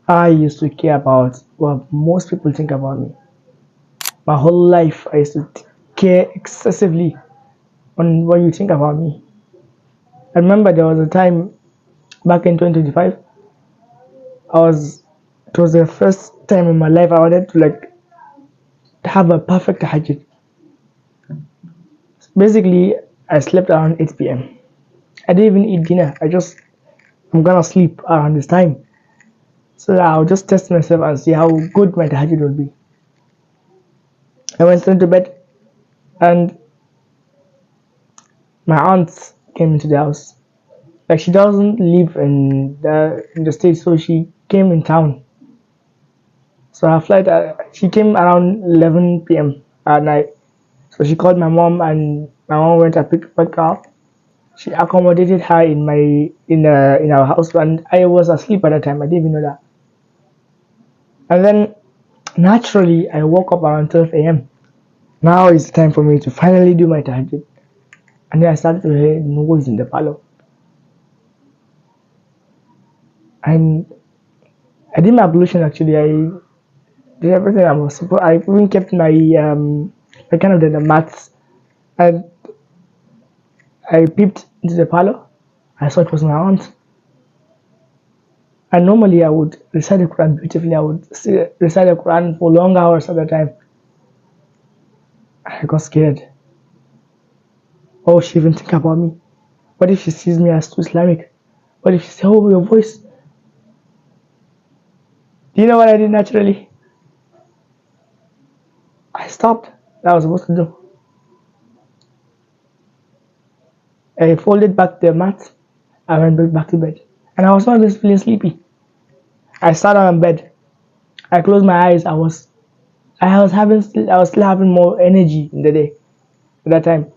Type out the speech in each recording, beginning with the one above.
I used to care about what most people think about me. My whole life, I used to care excessively on what you think about me. I remember there was a time back in 2025, I was, it was the first time in my life I wanted to like have a perfect tahajjud. Basically, I slept around 8 p.m. I didn't even eat dinner. I'm gonna sleep around this time. So that I'll just test myself and see how good my tahajjud will be. I went straight to bed and my aunt came into the house. Like she doesn't live in the States, so she came in town. So her flight, she came around 11 p.m. at night. So she called my mom, and my mom went and picked her up. She accommodated her in our house, and I was asleep at the time. I didn't even know that. And then naturally, I woke up around 12 a.m. Now it's time for me to finally do my tahajjud. And then I started to hear noise in the parlor. And I did my ablution actually. I did everything I was supposed. I even kept my kind of the mats. And I peeped into the parlor. I saw it was my aunt. And normally I would recite the Quran beautifully. I would recite the Quran for long hours at a time. I got scared. Oh, she even think about me. What if she sees me as too Islamic? What if she says, "Oh, your voice"? Do you know what I did naturally? I stopped. That I was supposed to do. I folded back the mat. I went back to bed, and I was not just feeling sleepy. I sat on bed. I closed my eyes. I was still having more energy in the day at that time.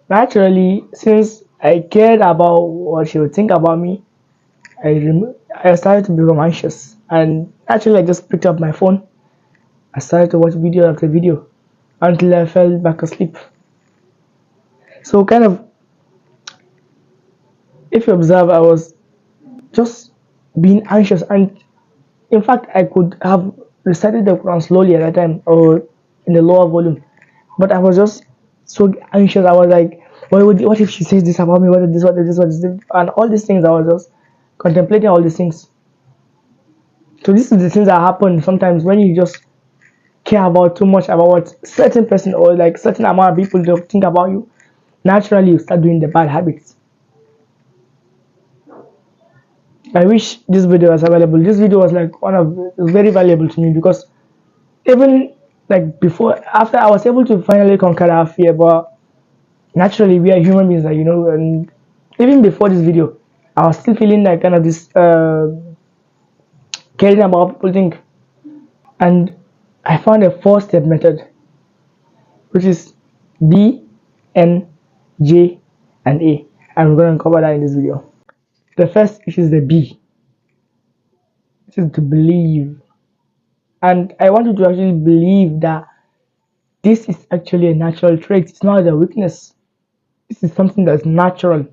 Naturally, since I cared about what she would think about me, I started to become anxious. And naturally, I just picked up my phone. I started to watch video after video until I fell back asleep. So, kind of, if you observe, I was just being anxious. And in fact, I could have recited the Quran slowly at that time or in the lower volume. But I was just so anxious. I was like, what if she says this about me? What if this? What if this? What is this? And all these things, I was just contemplating all these things. So this is the things that happen sometimes when you just care about too much about what certain person or like certain amount of people don't think about you. Naturally, you start doing the bad habits. I wish this video was available. This video was like very valuable to me because even like before, after I was able to finally conquer that fear, but naturally we are human beings, like and even before this video, I was still feeling like kind of this caring about what people think, and I found a four-step method, which is B, N, J, and A, and we're going to cover that in this video. The first, which is the B, which is to believe, and I want you to actually believe that this is actually a natural trait. It's not a weakness. This is something that's natural.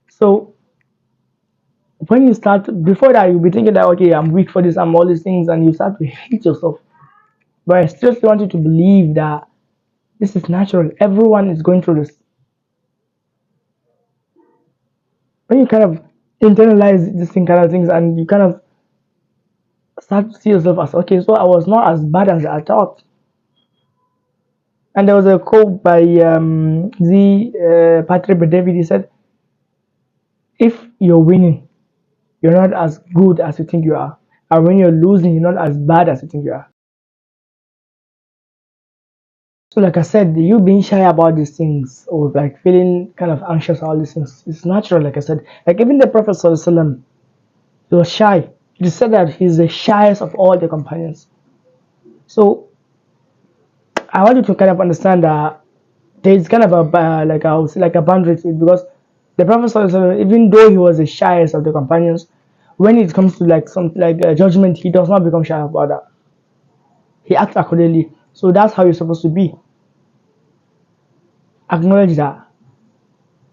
So when you start, before that, you'll be thinking that, okay, I'm weak for this, I'm all these things, and you start to hate yourself. But I still want you to believe that this is natural. Everyone is going through this. When you kind of internalize this thing kind of things, and you kind of start to see yourself as, okay, so I was not as bad as I thought. And there was a quote by Patrick David. He said, if you're winning, you're not as good as you think you are. And when you're losing, you're not as bad as you think you are. So like I said, you being shy about these things or like feeling kind of anxious about all these things, it's natural, like I said. Like even the Prophet ﷺ, he was shy. He said that he's the shyest of all the companions. So I want you to kind of understand that there's kind of a like I would say like a boundary to it, because the Prophet ﷺ, even though he was the shyest of the companions, when it comes to like something like judgment, he does not become shy about that. He acts accordingly. So that's how you're supposed to be. Acknowledge that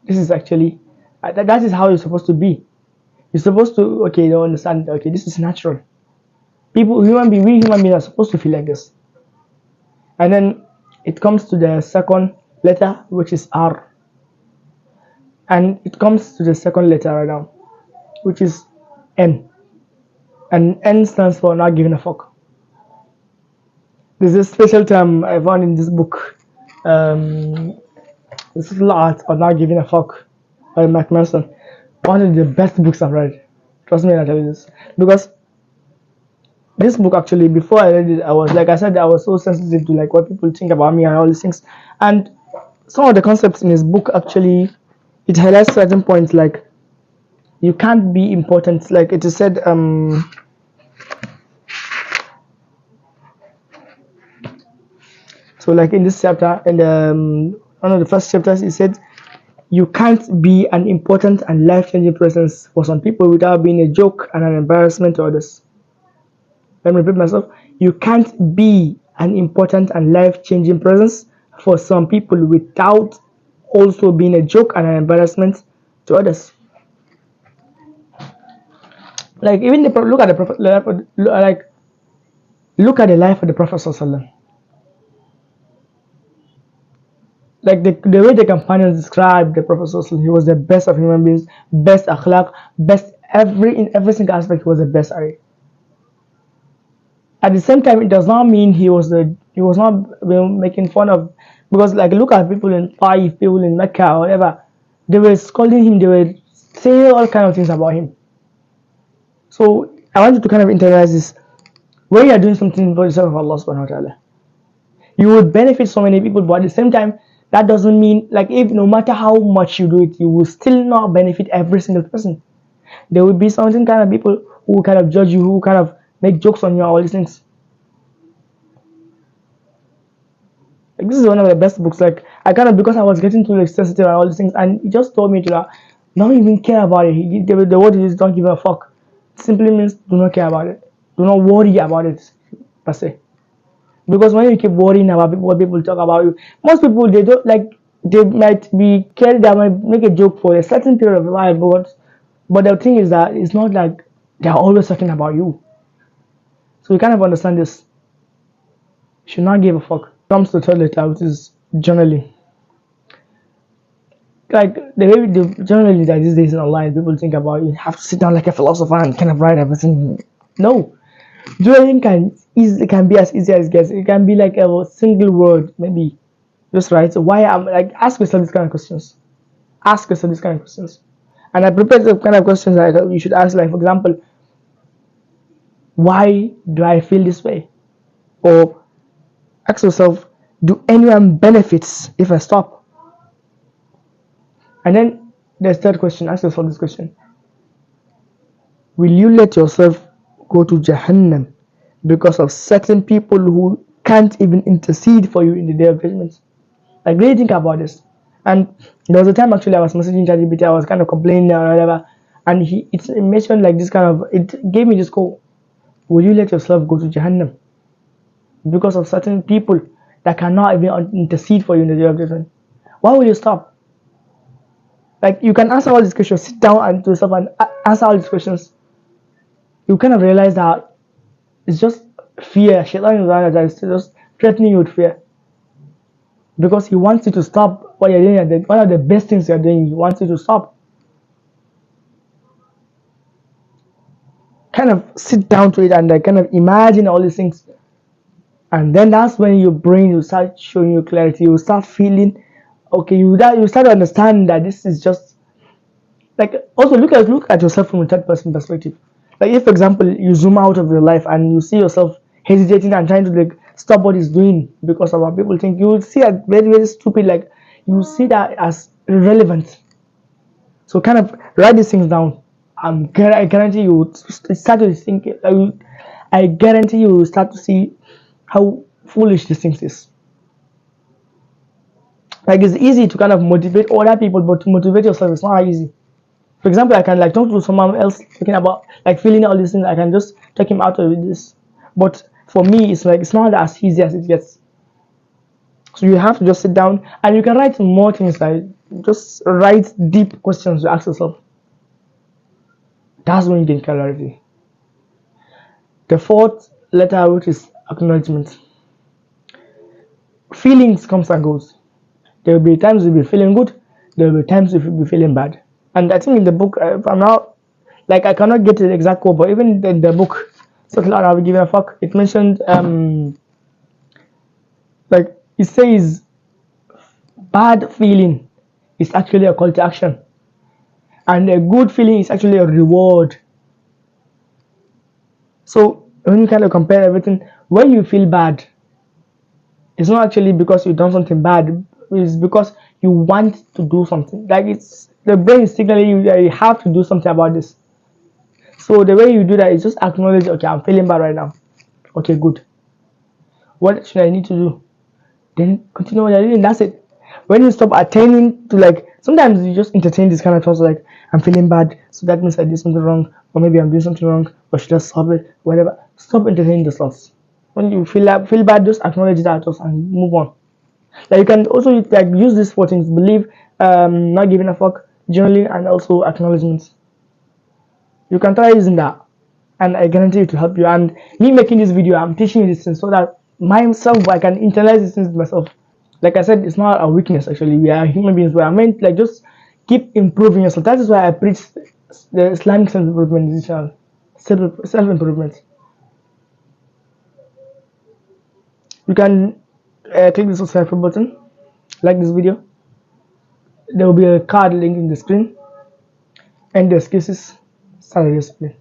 this is actually that is how you're supposed to be. You're supposed to, okay, you understand, okay, this is natural. We human beings are supposed to feel like this. And then it comes to the second letter, which is R. And it comes to the second letter right now, which is N. And N stands for not giving a fuck. There's a special term I found in this book. This is art or not giving a fuck by Mark Manson. One of the best books I've read. Trust me when I tell you this. Because this book actually, before I read it, I was, like I said, I was so sensitive to like what people think about me and all these things. And some of the concepts in this book actually, it highlights certain points like you can't be important. Like it is said, so like in this chapter, in the one of the first chapters, it said you can't be an important and life-changing presence for some people without being a joke and an embarrassment to others. Let me repeat myself. You can't be an important and life-changing presence for some people without also being a joke and an embarrassment to others. Like even look at the prophet, like look at the life of the Prophet Sallallahu. Like the way the companions described the Prophet Sallallahu, he was the best of human beings, best akhlaq, best in every single aspect. He was the best. At the same time, it does not mean he was not making fun of, because like look at people in Taif, people in Mecca or whatever, they were scolding him, they were saying all kind of things about him. So I want you to kind of internalize this. When you are doing something for yourself of Allah subhanahu wa ta'ala, you will benefit so many people, but at the same time, that doesn't mean like if no matter how much you do it, you will still not benefit every single person. There will be certain kind of people who kind of judge you, who kind of make jokes on you, all these things. Like this is one of the best books. Like I kind of, because I was getting too like, sensitive and all these things, and it just told me to not even care about it. The word is don't give a fuck. It simply means do not care about it. Do not worry about it per se. Because when you keep worrying about what people talk about you, most people they don't like, they might be carried, they might make a joke for a certain period of life, but the thing is that it's not like they're always talking about you. So you kind of understand this. You should not give a fuck. Comes to the third letter, which is journaling. Like the way the journaling that these days online, people think about you have to sit down like a philosopher and kind of write everything. No, journaling can be as easy as it gets. It can be like a single word, maybe just write. So why I'm like, ask yourself these kind of questions. Ask yourself these kind of questions. And I prepared some kind of questions that you should ask, like for example, why do I feel this way? Or ask yourself, do anyone benefits if I stop? And then the third question, ask yourself this question. Will you let yourself go to Jahannam because of certain people who can't even intercede for you in the day of judgment? Like really think about this. And there was a time actually I was messaging ChatGPT, I was kind of complaining or whatever, and it mentioned like this kind of, it gave me this quote. Will you let yourself go to Jahannam because of certain people that cannot even intercede for you in the day of judgment? Why will you stop? Like you can answer all these questions, sit down and to yourself and answer all these questions. You kind of realize that it's just fear. Shaitan is just threatening you with fear. Because he wants you to stop what you're doing. One of the best things you're doing, he wants you to stop. Kind of sit down to it and like kind of imagine all these things. And then that's when your brain will start showing you clarity. You start feeling, okay, you start to understand that this is just like, also look at yourself from a third person perspective. Like if for example you zoom out of your life and you see yourself hesitating and trying to like stop what he's doing because of what people think, you will see it very, very stupid. Like you will see that as irrelevant. So kind of write these things down. I guarantee you will start to think. I guarantee you will start to see how foolish these things is. Like it's easy to kind of motivate other people, but to motivate yourself is not easy. For example, I can like talk to someone else talking about like feeling all these things. I can just take him out of this. But for me, it's like it's not as easy as it gets. So you have to just sit down and you can write more things. Like just write deep questions to ask yourself. That's when you gain clarity. The fourth letter, which is acknowledgement. Feelings comes and goes. There will be times you'll be feeling good. There will be times you'll be feeling bad. And I think in the book, if I'm not like I cannot get the exact quote, but even in the book, Subtle Art of Giving a Fuck, it mentioned like it says bad feeling is actually a call to action, and a good feeling is actually a reward. So when you kind of compare everything, when you feel bad, it's not actually because you've done something bad. It's because you want to do something. Like it's the brain is signaling you that you have to do something about this. So the way you do that is just acknowledge, okay, I'm feeling bad right now. Okay, good. What should I need to do? Then continue what you're doing. That's it. When you stop attaining to like, sometimes you just entertain this kind of thoughts like, I'm feeling bad, so that means I did something wrong, or maybe I'm doing something wrong, or should I stop it? Whatever. Stop entertaining the thoughts. When you feel bad, just acknowledge that just and move on. Like you can also like use these four things: believe, not giving a fuck, journaling, and also acknowledgements. You can try using that, and I guarantee it will help you. And me making this video, I'm teaching you this thing so that myself I can internalize these things myself. Like I said, it's not a weakness. Actually, we are human beings. We are meant like just keep improving yourself. That is why I preach the Islamic self improvement channel, self improvement. You can click the subscribe button, like this video. There will be a card link in the screen, and the excuses start discipline.